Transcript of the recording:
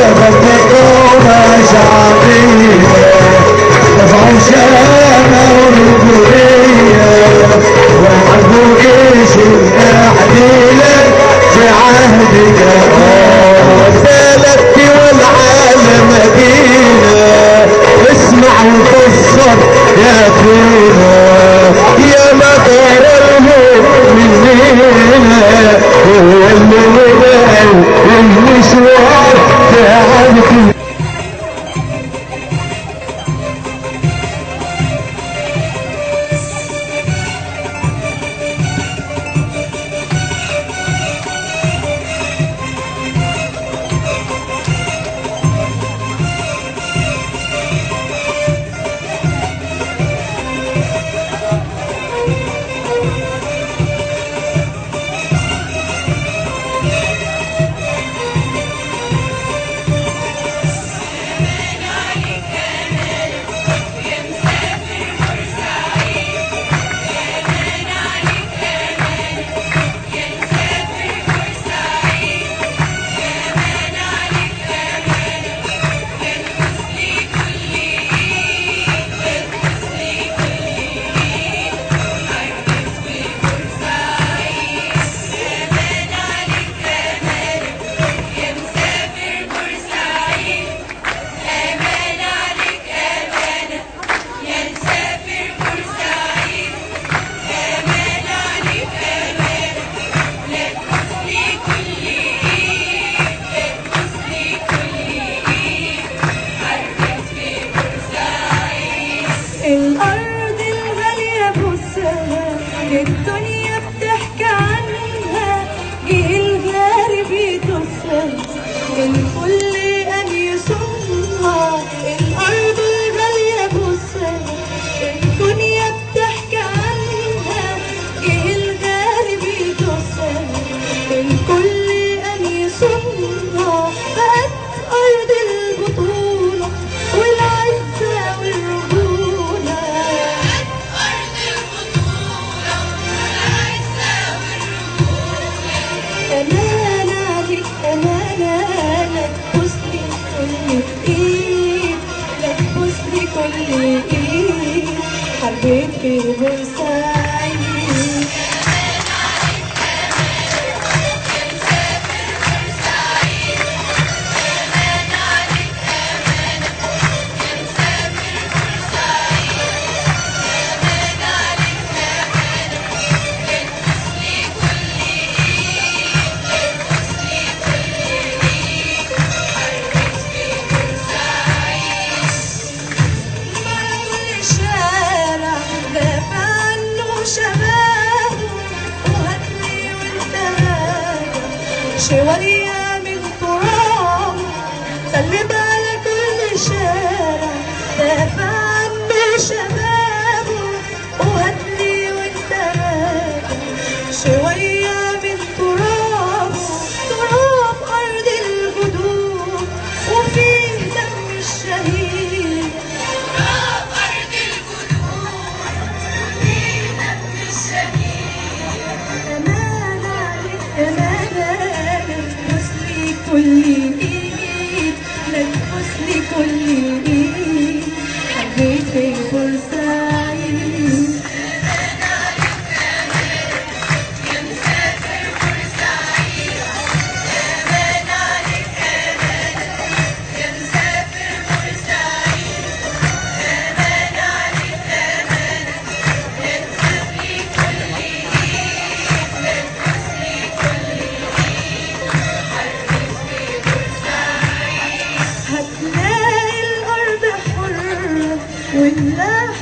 حكومة شعبية دفعوا شامة ورجولية وحبوا جيش التعديلة في عهدك رسالتي والعالم مدينة اسمع وفسر يا فينا يا مطر المؤمنين هو اللي بدأ المشوار في عهدك. الأرض الغالية بصها الدنيا بتحكي عنها جه الغارب يدوسها الكل قال يصونها. الأرض الغالية بصها الدنيا بتحكي عنها جه الغارب يدوسها الكل قال يصونها. بقت أرض البطولة والعزة والرجولة أمان عليك أمانة لا تبوسلي كل إيد لا تبوسلي كل إيد حبيت في بورسعيد. شوية من تراب سلم على كل شارع دافع عنه شبابه وهاتلي وانت راجع. شوية من تراب تراب أرض الجدود وفيه دم الشهيد. تراب أرض الجدود وفيه دم الشهيد. أمان عليك أمان كل ايد لا تبوسلي كل ايد حبيت في بورسعيد. يا مسافر بورسعيد امان عليك امانة يا مسافر بورسعيد امان عليك امانة لا تبوسلي كل ايد لا تبوسلي كل هتلاقي الأرض حرة والله